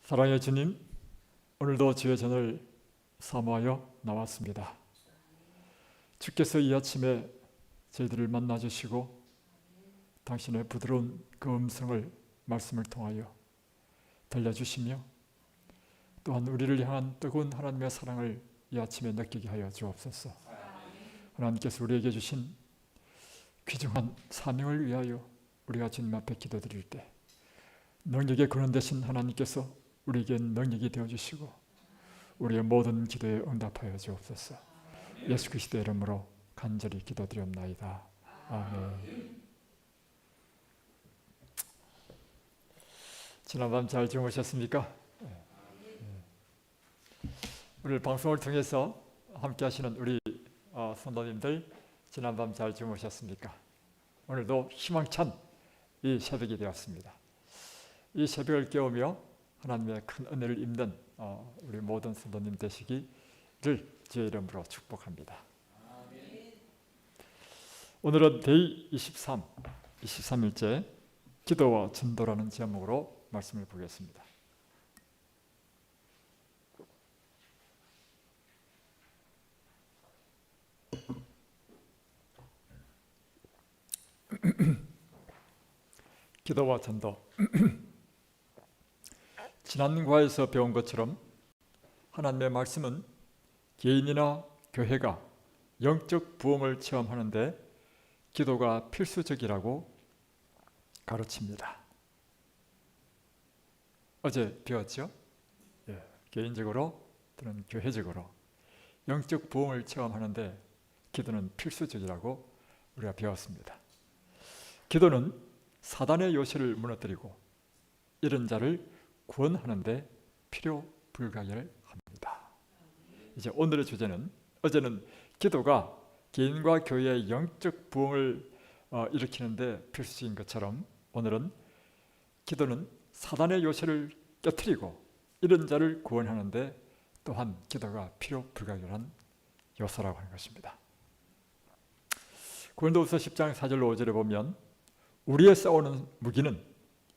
사랑의 주님, 오늘도 주의 전을 사모하여 나왔습니다. 주께서 이 아침에 저희들을 만나주시고 당신의 부드러운 그 음성을 말씀을 통하여 들려주시며 또한 우리를 향한 뜨거운 하나님의 사랑을 이 아침에 느끼게 하여 주옵소서. 하나님께서 우리에게 주신 귀중한 사명을 위하여 우리가 주님 앞에 기도드릴 때 능력의 근원 되신 하나님께서 우리에게 능력이 되어주시고 우리의 모든 기도에 응답하여 주옵소서. 예수 그리스도의 이름으로 간절히 기도드리옵나이다. 아멘. 지난밤 잘 주무셨습니까? 오늘 방송을 통해서 함께 하시는 우리 성도님들 지난밤 잘 주무셨습니까? 오늘도 희망찬 이 새벽이 되었습니다. 이 새벽을 깨우며 하나님의 큰 은혜를 입는 우리 모든 성도님 되시기를 주의 이름으로 축복합니다. 오늘은 데이 23일째 기도와 전도라는 제목으로 말씀을 보겠습니다. 기도와 전도. 지난 과에서 배운 것처럼 하나님의 말씀은 개인이나 교회가 영적 부흥을 체험하는데 기도가 필수적이라고 가르칩니다. 어제 배웠죠? 개인적으로 또는 교회적으로 영적 부흥을 체험하는데 기도는 필수적이라고 우리가 배웠습니다. 기도는 사단의 요새를 무너뜨리고 이런 자를 구원하는데 필요 불가결합니다. 이제 오늘의 주제는, 어제는 기도가 개인과 교회의 영적 부흥을 일으키는데 필수적인 것처럼 오늘은 기도는 사단의 요새를 깨트리고 이런 자를 구원하는데 또한 기도가 필요 불가결한 요소라고 하는 것입니다. 고린도후서 10장 4절로 5절에 보면 우리의 싸우는 무기는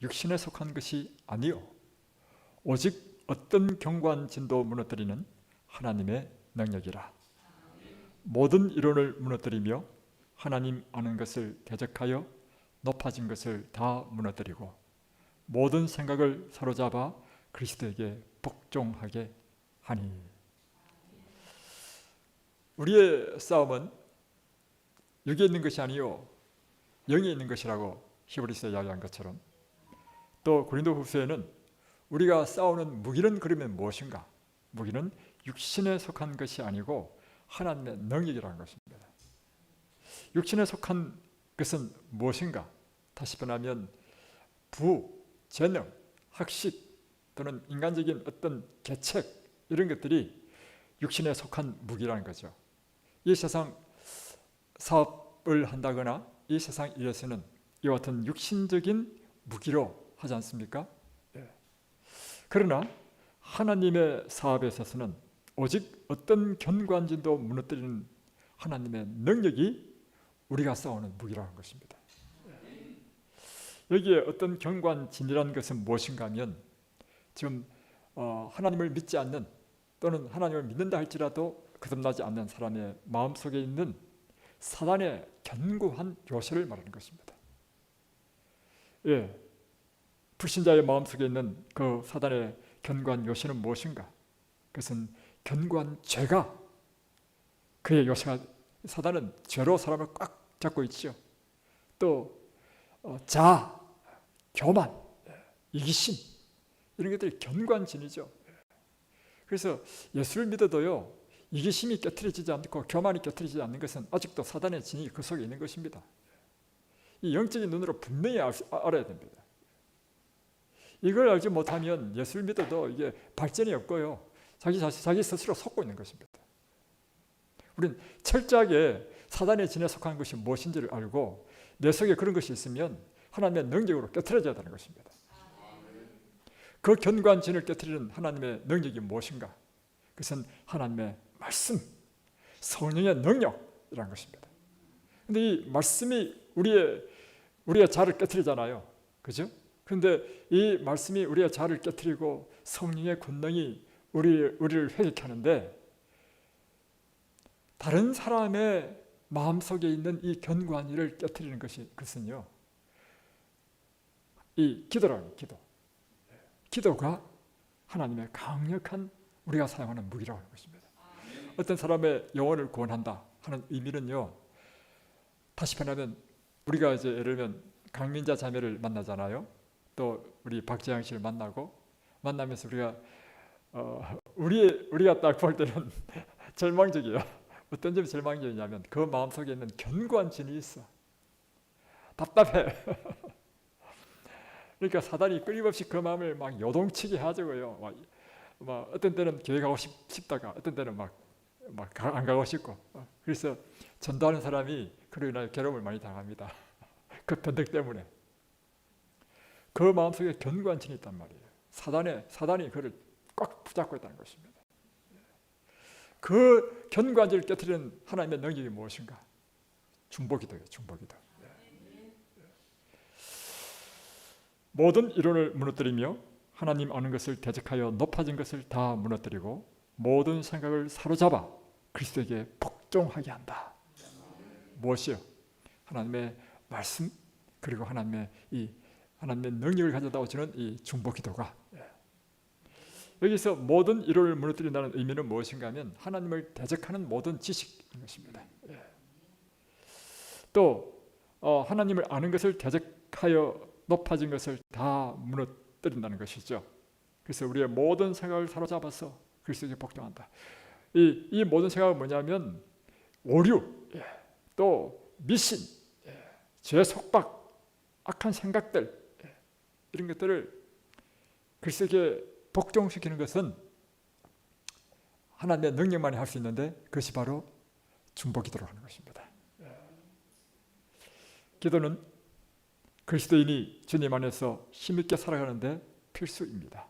육신에 속한 것이 아니요 오직 어떤 경관진도 무너뜨리는 하나님의 능력이라. 모든 이론을 무너뜨리며 하나님 아는 것을 대적하여 높아진 것을 다 무너뜨리고 모든 생각을 사로잡아 그리스도에게 복종하게 하니. 우리의 싸움은 육에 있는 것이 아니요 영에 있는 것이라고 히브리서에 이야기한 것처럼 또 고린도후서에는 우리가 싸우는 무기는 그러면 무엇인가? 무기는 육신에 속한 것이 아니고 하나님의 능력이라는 것입니다. 육신에 속한 것은 무엇인가? 다시 말하면 부, 재능, 학식 또는 인간적인 어떤 계책 이런 것들이 육신에 속한 무기라는 거죠. 이 세상 사업을 한다거나 이 세상 일에서는 이와 같은 육신적인 무기로 하지 않습니까? 그러나 하나님의 사업에 있어서는 오직 어떤 견관진도 무너뜨리는 하나님의 능력이 우리가 싸우는 무기라는 것입니다. 여기에 어떤 견관진이라는 것은 무엇인가 하면 지금 하나님을 믿지 않는 또는 하나님을 믿는다 할지라도 거듭나지 않는 사람의 마음속에 있는 사단의 견고한 요새를 말하는 것입니다. 불신자의 마음속에 있는 그 사단의 견고한 요새는 무엇인가? 그것은 견고한 죄가 그의 요새가, 사단은 죄로 사람을 꽉 잡고 있죠. 또 자아, 교만, 이기심 이런 것들이 견고한 진이죠. 그래서 예수를 믿어도요 이기심이 깨트려지지 않고 교만이 깨트려지지 않는 것은 아직도 사단의 진이 그 속에 있는 것입니다. 이 영적인 눈으로 분명히 알아야 됩니다. 이걸 알지 못하면 예수를 믿어도 이게 발전이 없고요. 자기 스스로 속고 있는 것입니다. 우리는 철저하게 사단의 진에 속한 것이 무엇인지를 알고 내 속에 그런 것이 있으면 하나님의 능력으로 깨트려져야 하는 것입니다. 그 견고한 진을 깨트리는 하나님의 능력이 무엇인가? 그것은 하나님의 말씀, 성령의 능력이라는 것입니다. 그런데 이 말씀이 우리의 자를 깨트리잖아요. 그죠? 그런데 이 말씀이 우리의 자아를 깨트리고 성령의 권능이 우리를 회개케 하는데, 다른 사람의 마음속에 있는 이 견고한 이를 깨트리는 그것은요, 이 기도라는 기도가 하나님의 강력한 우리가 사용하는 무기라고 하는 것입니다. 어떤 사람의 영혼을 구원한다 하는 의미는요, 다시 말하면 우리가 이제 예를 들면 강민자 자매를 만나잖아요. 또 우리 박재영 씨를 만나면서 우리가 딱 볼 때는 절망적이에요. 어떤 점이 절망적이냐면 그 마음속에 있는 견고한 진이 있어. 답답해. 그러니까 사단이 끊임없이 그 마음을 막 요동치게 하자고요. 막 어떤 때는 교회 가고 싶다가 어떤 때는 막 안 가고 싶고. 그래서 전도하는 사람이 그로 인하여 괴로움을 많이 당합니다. 그 변덕 때문에. 그 마음속에 견고한 진이 있단 말이에요. 사단이 그를 꽉 붙잡고 있다는 것입니다. 그 견고한 진을 깨트리는 하나님의 능력이 무엇인가? 중보기도예요. 중보기도. 모든 이론을 무너뜨리며 하나님 아는 것을 대적하여 높아진 것을 다 무너뜨리고 모든 생각을 사로잡아 그리스도에게 복종하게 한다. 무엇이요? 하나님의 말씀, 그리고 하나님의 능력을 가져다 주는 이 중보기도가. 여기서 모든 이론을 무너뜨린다는 의미는 무엇인가 하면 하나님을 대적하는 모든 지식인 것입니다. 또 하나님을 아는 것을 대적하여 높아진 것을 다 무너뜨린다는 것이죠. 그래서 우리의 모든 생각을 사로잡아서 그리스도에게 복종한다. 이 모든 생각은 뭐냐면 오류, 또 미신, 죄 속박, 악한 생각들, 이런 것들을 그리스도에게 복종시키는 것은 하나님의 능력만이 할 수 있는데 그것이 바로 중보기도로 하는 것입니다. 기도는 그리스도인이 주님 안에서 힘있게 살아가는데 필수입니다.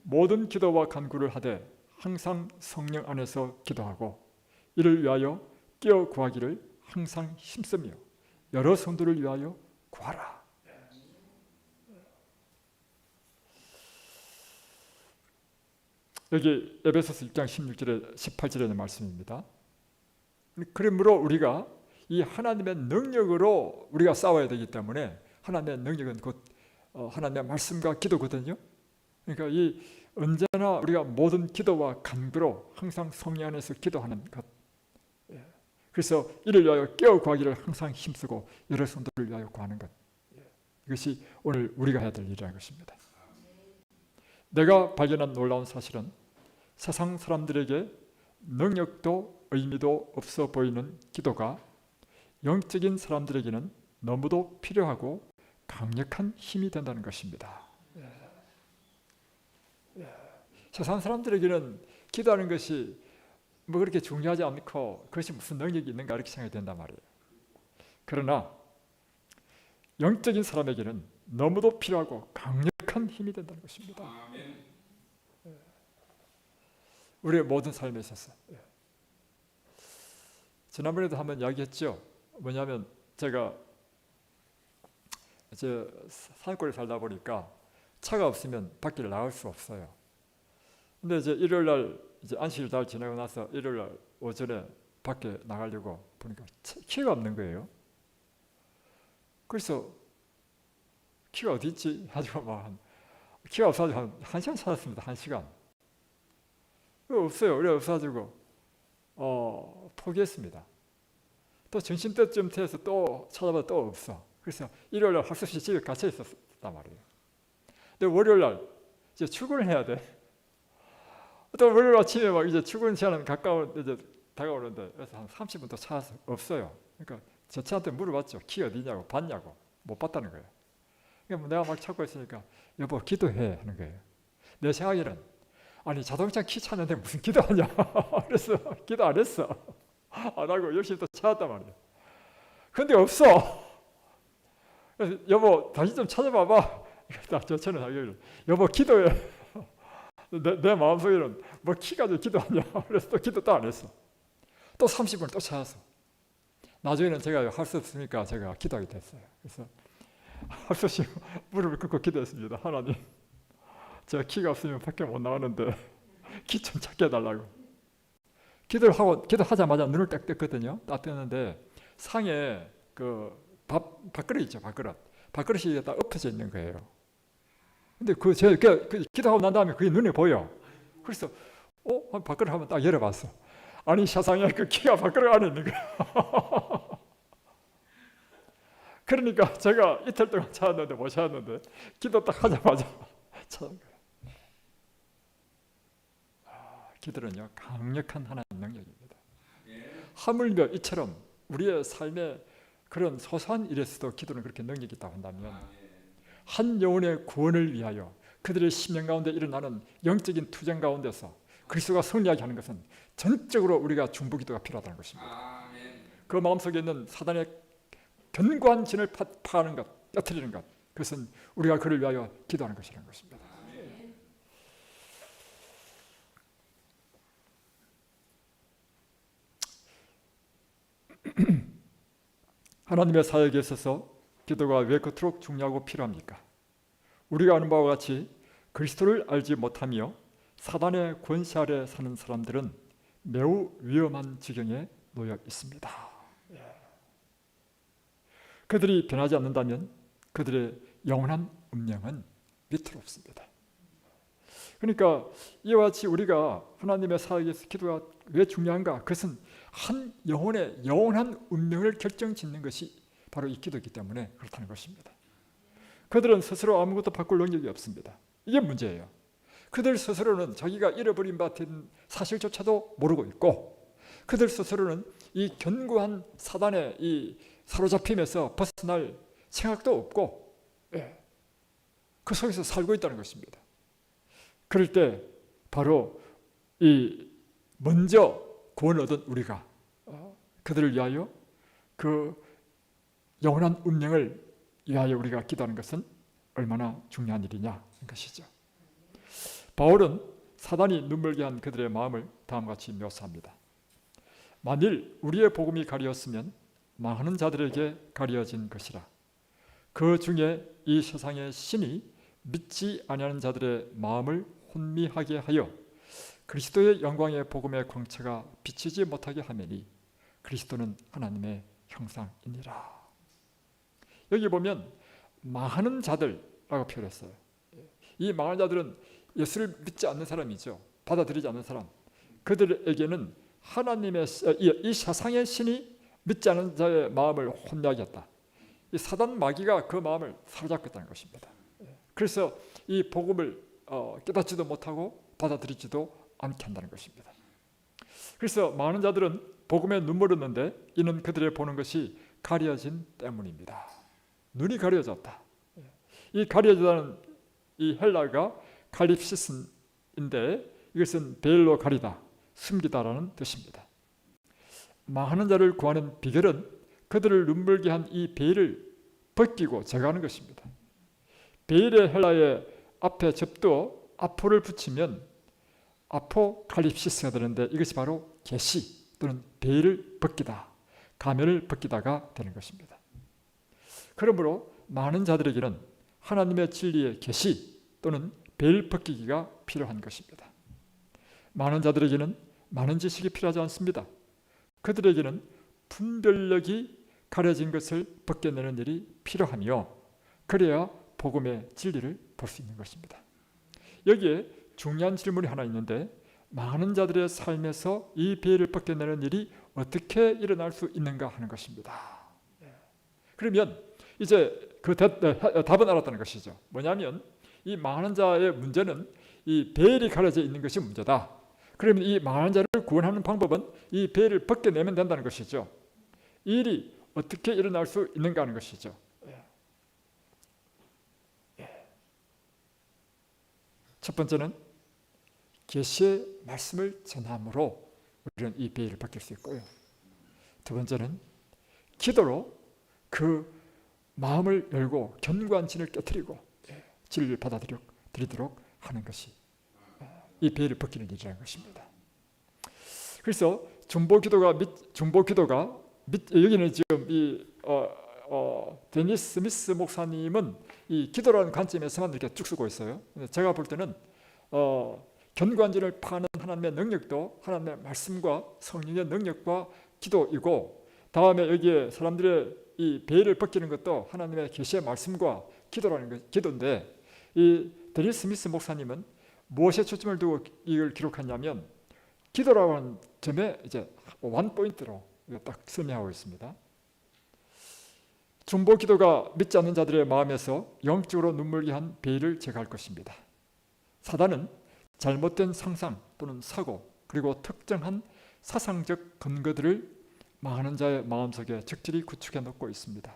모든 기도와 간구를 하되 항상 성령 안에서 기도하고 이를 위하여 깨어 구하기를 항상 힘쓰며 여러 성도를 위하여 구하라. 여기 에베소서 6장 16절에 18절의 말씀입니다. 그러므로 우리가 이 하나님의 능력으로 우리가 싸워야 되기 때문에 하나님의 능력은 곧 하나님의 말씀과 기도거든요. 그러니까 언제나 우리가 모든 기도와 간구로 항상 성령 안에서 기도하는 것. 그래서 이를 위하여 깨어 구하기를 항상 힘쓰고 여러 성도를 위하여 구하는 것. 이것이 오늘 우리가 해야 될 일이라는 것입니다. 내가 발견한 놀라운 사실은 세상 사람들에게 능력도 의미도 없어 보이는 기도가 영적인 사람들에게는 너무도 필요하고 강력한 힘이 된다는 것입니다. 세상 사람들에게는 기도하는 것이 뭐 그렇게 중요하지 않고 그것이 무슨 능력이 있는가 이렇게 생각이 된단 말이에요. 그러나 영적인 사람에게는 너무도 필요하고 강력한 힘이 된다는 것입니다. 우리의 모든 삶에 있어서. 지난번에도 한번 이야기했죠. 뭐냐면 제가 이제 산골에 살다 보니까 차가 없으면 밖에 나갈 수 없어요. 근데 이제 일요일 날 이제 안식일 잘 지나고 나서 일요일 날 오전에 밖에 나가려고 보니까 키가 없는 거예요. 그래서 키가 어디 있지? 가지고 막 키가 없어가지고 한 시간 찾았습니다. 1시간. 없어요. 그래 없어가지고 포기했습니다. 또 점심때쯤 돼서 또 찾아봐도 또 없어. 그래서 일요일 날 할 수 없이 집에 갇혀 있었단 말이에요. 근데 월요일 날 이제 출근을 해야 돼. 또 월요일 아침에 막 이제 출근 시간은 이제 다가오는데 그래서 한 30분 더 찾아서 없어요. 그러니까 저 차한테 물어봤죠. 키 어디냐고 봤냐고. 못 봤다는 거예요. 그러니까 내가 막 찾고 있으니까 여보 기도해 하는 거예요. 내 생각에는 아니 자동차 키 찾는데 무슨 기도하냐. 그래서 기도 안 했어. 안 하고 열심히 또 찾았단 말이에요. 근데 없어. 그래서 여보 다시 좀 찾아봐봐. 저처럼 하기를 여보 기도해. 내 마음속에는 뭐 키 가지고 기도하냐. 그래서 또 기도 또 안 했어. 또 30분을 또 찾았어. 나중에는 제가 할 수 없으니까 제가 기도하게 됐어요. 그래서 합수시고 무릎을 꿇고 기도했습니다. 하나님, 제가 키가 없으면 밖에 못 나가는데 키 좀 작게 해달라고. 기도를 하고 기도하자마자 눈을 딱 떴거든요. 딱 떴는데 상에 그 밥그릇 있죠, 밥그릇이 다 엎어져 있는 거예요. 근데 제가 기도하고 난 다음에 그게 눈에 보여. 그래서 밥그릇 한번 딱 열어봤어. 아니 세상에 그 키가 밥그릇 안에 있는 거야. 그러니까 제가 이틀 동안 찾았는데 못 찾았는데 기도 딱 하자마자 찾은 거예요. 기도는요 강력한 하나님의 능력입니다. 하물며 이처럼 우리의 삶의 그런 소소한 일에서도 기도는 그렇게 능력이 있다고 한다면 한 영혼의 구원을 위하여 그들의 심령 가운데 일어나는 영적인 투쟁 가운데서 그리스도가 승리하게 하는 것은 전적으로 우리가 중보기도가 필요하다는 것입니다. 그 마음속에 있는 사단의 견고한 진을 파하는 것, 깨트리는 것, 그것은 우리가 그를 위하여 기도하는 것이라는 것입니다. 하나님의 사역에 있어서 기도가 왜 그토록 중요하고 필요합니까? 우리가 아는 바와 같이 그리스도를 알지 못하며 사단의 권세 아래 사는 사람들은 매우 위험한 지경에 놓여 있습니다. 그들이 변하지 않는다면 그들의 영원한 운명은 위태롭습니다. 그러니까 이와 같이 우리가 하나님의 사역에서 기도가 왜 중요한가? 그것은 한 영혼의 영원한 운명을 결정짓는 것이 바로 이 기도이기 때문에 그렇다는 것입니다. 그들은 스스로 아무것도 바꿀 능력이 없습니다. 이게 문제예요. 그들 스스로는 자기가 잃어버린 바 된 사실조차도 모르고 있고, 그들 스스로는 이 견고한 사단의 이 사로잡힘에서 벗어날 생각도 없고, 그 속에서 살고 있다는 것입니다. 그럴 때 바로 이 먼저 구원을 얻은 우리가 그들을 위하여 그 영원한 운명을 위하여 우리가 기도하는 것은 얼마나 중요한 일이냐 것이죠. 바울은 사단이 눈물게 한 그들의 마음을 다음과 같이 묘사합니다. 만일 우리의 복음이 가리었으면 망하는 자들에게 가려진 것이라. 그 중에 이 세상의 신이 믿지 아니하는 자들의 마음을 혼미하게 하여 그리스도의 영광의 복음의 광채가 비치지 못하게 하매니 그리스도는 하나님의 형상이니라. 여기 보면 망하는 자들라고 표현했어요. 이 망하는 자들은 예수를 믿지 않는 사람이죠. 받아들이지 않는 사람. 그들에게는 하나님의 이 세상의 신이 믿지 않는 자의 마음을 혼미하게 했다. 이 사단 마귀가 그 마음을 사로잡겠다는 것입니다. 그래서 이 복음을 깨닫지도 못하고 받아들이지도 않게 한다는 것입니다. 그래서 많은 자들은 복음에 눈물을 흘렸는데 이는 그들의 보는 것이 가려진 때문입니다. 눈이 가려졌다. 이 가려졌다는 이 헬라가 칼립시스인데 이것은 베일로 가리다, 숨기다라는 뜻입니다. 망하는 자를 구하는 비결은 그들을 눈물게 한 이 베일을 벗기고 제거하는 것입니다. 베일의 헬라의 앞에 접두어 아포를 붙이면 아포칼립시스가 되는데 이것이 바로 계시 또는 베일을 벗기다, 가면을 벗기다가 되는 것입니다. 그러므로 많은 자들에게는 하나님의 진리의 계시 또는 베일 벗기기가 필요한 것입니다. 많은 자들에게는 많은 지식이 필요하지 않습니다. 그들에게는 분별력이 가려진 것을 벗겨내는 일이 필요하며 그래야 복음의 진리를 볼 수 있는 것입니다. 여기에 중요한 질문이 하나 있는데 많은 자들의 삶에서 이 베일을 벗겨내는 일이 어떻게 일어날 수 있는가 하는 것입니다. 그러면 이제 그 답은 알았다는 것이죠. 뭐냐면 이 많은 자의 문제는 이 베일이 가려져 있는 것이 문제다. 그러면 이 많은 자를 구원하는 방법은 이 베일을 벗겨내면 된다는 것이죠. 이 일이 어떻게 일어날 수 있는가 하는 것이죠. 첫 번째는 계시의 말씀을 전함으로 우리는 이 베일을 벗길 수 있고요. 두 번째는 기도로 그 마음을 열고 견고한 진을 깨트리고 진리를 받아들이도록 하는 것이 이 베일을 벗기는 일이라는 것입니다. 그래서 중보기도가 여기는 지금 이 데니스 스미스 목사님은 이 기도라는 관점에서만 이렇게 쭉 쓰고 있어요. 근데 제가 볼 때는 견고한진을 파는 하나님의 능력도 하나님의 말씀과 성령의 능력과 기도이고, 다음에 여기에 사람들의 이 베일을 벗기는 것도 하나님의 계시의 말씀과 기도라는 것, 기도인데, 이 데니스 스미스 목사님은 무엇에 초점을 두고 이걸 기록하냐면 기도라고 하는 점에 이제 원 포인트로 딱 설명하고 있습니다. 중보 기도가 믿지 않는 자들의 마음에서 영적으로 눈물게 한 베일을 제거할 것입니다. 사단은 잘못된 상상 또는 사고, 그리고 특정한 사상적 근거들을 망하는 자의 마음속에 적절히 구축해 놓고 있습니다.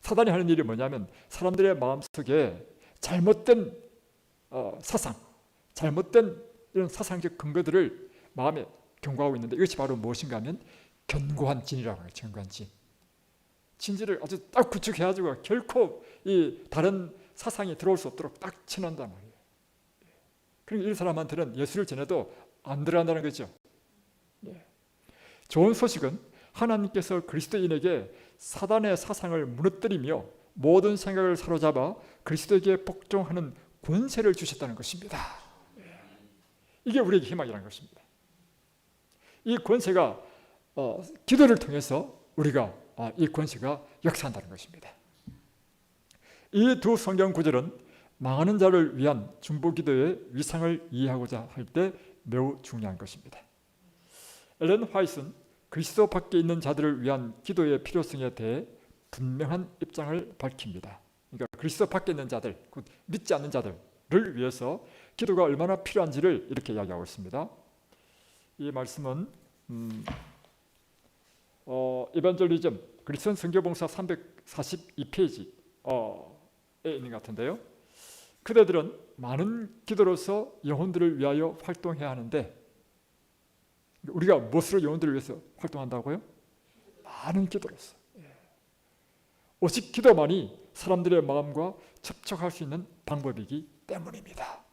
사단이 하는 일이 뭐냐면 사람들의 마음속에 잘못된 사상, 잘못된 이런 사상적 근거들을 마음에 경고하고 있는데, 이것이 바로 무엇인가 하면 견고한 진이라고 해요. 견고한 진. 진지를 아주 딱 구축해가지고 결코 이 다른 사상이 들어올 수 없도록 딱 쳐놓는단 말이에요. 그러니까 이 사람한테는 예수를 전해도 안 들어간다는 거죠. 좋은 소식은 하나님께서 그리스도인에게 사단의 사상을 무너뜨리며 모든 생각을 사로잡아 그리스도에게 복종하는 권세를 주셨다는 것입니다. 이게 우리에게 희망이라는 것입니다. 이 권세가 기도를 통해서 우리가 이 권세가 역사한다는 것입니다. 이 두 성경 구절은 망하는 자를 위한 중보기도의 위상을 이해하고자 할 때 매우 중요한 것입니다. 엘렌 화이트는 그리스도 밖에 있는 자들을 위한 기도의 필요성에 대해 분명한 입장을 밝힙니다. 그러니까 그리스도 밖에 있는 자들, 믿지 않는 자들을 위해서 기도가 얼마나 필요한지를 이렇게 이야기하고 있습니다. 이 말씀은 이반절리즘 그리스도인 선교봉사 342페이지에 있는 것 같은데요. 그대들은 많은 기도로서 영혼들을 위하여 활동해야 하는데, 우리가 무엇으로 영혼들을 위해서 활동한다고요? 많은 기도로서. 오직 기도만이 사람들의 마음과 접촉할 수 있는 방법이기 때문입니다.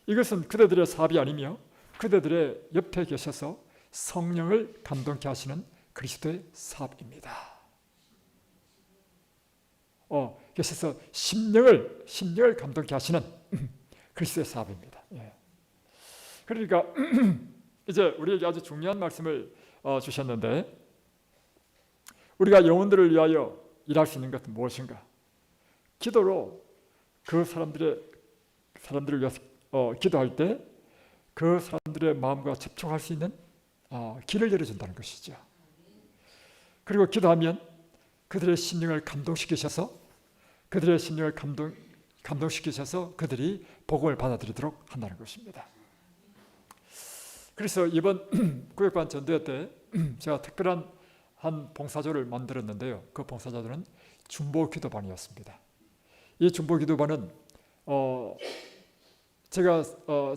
이것은 그대들의 사업이 아니며 그대들의 옆에 계셔서 성령을 감동케 하시는 그리스도의 사업입니다. 계셔서 심령을 감동케 하시는 그리스도의 사업입니다. 그러니까 이제 우리에게 아주 중요한 말씀을 주셨는데, 우리가 영혼들을 위하여 일할 수 있는 것은 무엇인가? 기도로 그 사람들을 위해서 기도할 때 그 사람들의 마음과 접촉할 수 있는 길을 열어준다는 것이죠. 그리고 기도하면 그들의 심령을 감동시키셔서 그들이 복음을 받아들이도록 한다는 것입니다. 그래서 이번 구역반 전도회 때 제가 특별한 한 봉사조를 만들었는데요. 그 봉사조는 중보기도반이었습니다. 이 중보기도반은 제가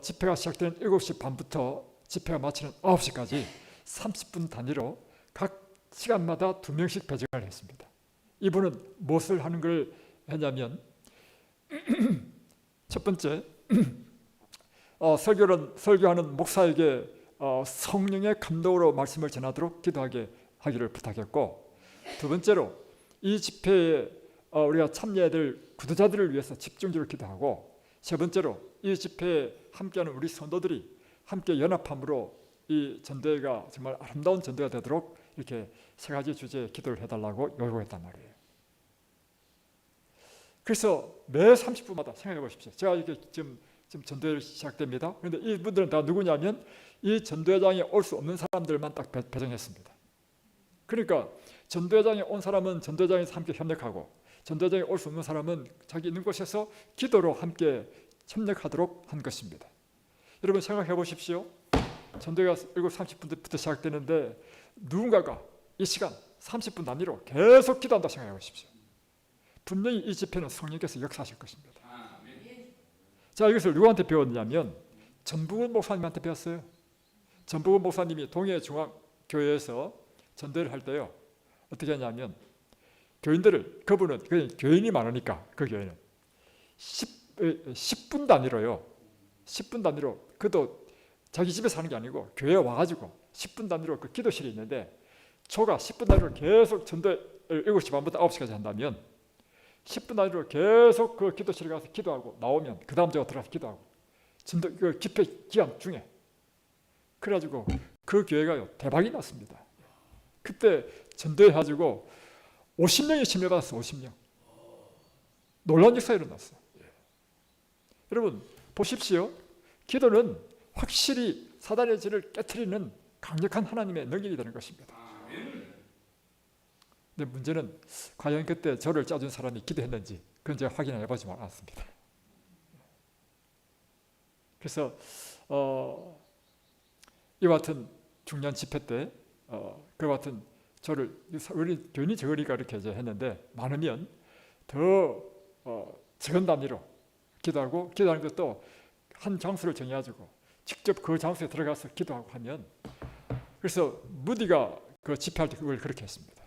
집회가 시작되는 7시 반부터 집회가 마치는 9시까지 30분 단위로 각 시간마다 2명씩 배정을 했습니다. 이분은 무엇을 하는 걸 했냐면, 첫 번째, 설교하는 목사에게 성령의 감동으로 말씀을 전하도록 하기를 부탁했고, 두 번째로 이 집회에 우리가 참여해야 될 구도자들을 위해서 집중적으로 기도하고, 세 번째로 이 집회에 함께하는 우리 성도들이 함께 연합함으로 이 전도회가 정말 아름다운 전도가 되도록 이렇게 세 가지 주제에 기도를 해달라고 요구했단 말이에요. 그래서 매 30분마다 생각해 보십시오. 제가 이렇게 지금 전도회를 시작됩니다. 그런데 이분들은 다 누구냐면 이 전도회장에 올 수 없는 사람들만 딱 배정했습니다. 그러니까 전도회장에 온 사람은 전도회장에서 함께 협력하고, 전도회장에 올 수 없는 사람은 자기 있는 곳에서 기도로 함께 협력하도록 한 것입니다. 여러분 생각해 보십시오. 전도회가 7시 30분부터 시작되는데 누군가가 이 시간 30분 단위로 계속 기도한다 생각해 보십시오. 분명히 이 집회는 성령께서 역사하실 것입니다. 자, 이것을 누구한테 배웠냐면 전북은 목사님한테 배웠어요. 전북은 목사님이 동해중앙교회에서 전도를 할 때요, 어떻게 하냐면 그분은 교인이 많으니까 그 교회는 10분 단위로요. 10분 단위로, 그도 자기 집에서 하는 게 아니고 교회에 와가지고 10분 단위로 그 기도실이 있는데 초가 10분 단위로 계속 전도를 7시 반부터 9시까지 한다면 10분 단위로 계속 그 기도실에 가서 기도하고 나오면 그 다음 제가 들어가서 기도하고 전도 그 집회 기간 중에 그래가지고 그 교회가요 대박이 났습니다. 그때 전도해가지고 50명이 심려받았어. 50명. 놀라운 역사가 일어났어. 여러분 보십시오. 기도는 확실히 사단의 진을 깨트리는 강력한 하나님의 능력이 되는 것입니다. 근데 문제는 과연 그때 저를 짜준 사람이 기도했는지 그건 제가 확인해 보지 않았습니다. 그래서 이와 같은 중요한 집회 때 그와 같은 저를 우리 교인이 적으니까 이렇게 했는데 많으면 더 적은 단위로 기도하고 기도하는 것도 한 장소를 정해가지고 직접 그 장소에 들어가서 기도하고 하면 그래서 무디가 그 집회할 때 그걸 그렇게 했습니다.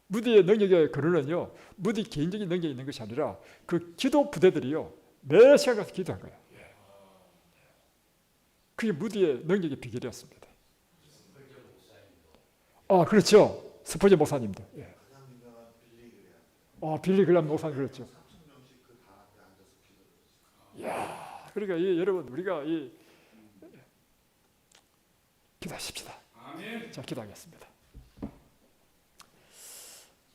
무디의 능력의 근원은요 무디 개인적인 능력이 있는 것이 아니라 그 기도 부대들이요 매 시간 가서 기도한 거예요. 그게 무디의 능력의 비결이었습니다. 그렇죠. 스포제 목사님도. 빌리 그램 목사님 그렇죠. 이야, 그러니까 여러분 우리가 기도하십시다. 자, 기도하겠습니다.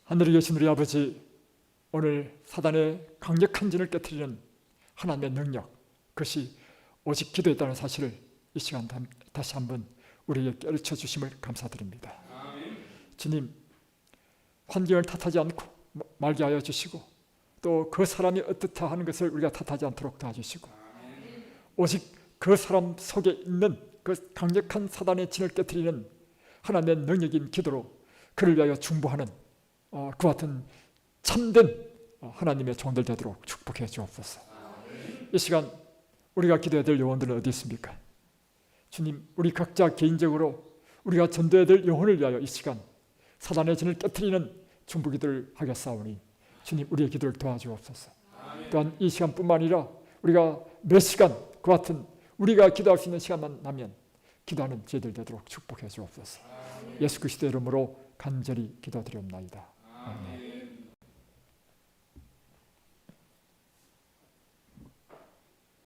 하늘에 계신 우리 아버지, 오늘 사단의 강력한 진을 깨트리는 하나님의 능력, 그것이 오직 기도에 있다는 사실을 이 시간 다시 한번 우리에게 깨르쳐 주심을 감사드립니다. 주님, 환경을 탓하지 않고 말게 하여 주시고 또 그 사람이 어떻다 하는 것을 우리가 탓하지 않도록 도와주시고 오직 그 사람 속에 있는 그 강력한 사단의 진을 깨트리는 하나님의 능력인 기도로 그를 위하여 중보하는 그 같은 참된 하나님의 종들 되도록 축복해 주옵소서. 이 시간 우리가 기도해야 될 영혼들은 어디 있습니까? 주님, 우리 각자 개인적으로 우리가 전도해야 될 영혼을 위하여 이 시간 사단의 진을 깨트리는 중보기도를 하겠사오니 주님, 우리의 기도를 도와주옵소서. 또한 이 시간뿐만 아니라 우리가 몇 시간 그 같은 우리가 기도할 수 있는 시간만 나면 기도하는 저희들 되도록 축복해 주옵소서. 예수 그리스도의 이름으로 간절히 기도드리옵나이다.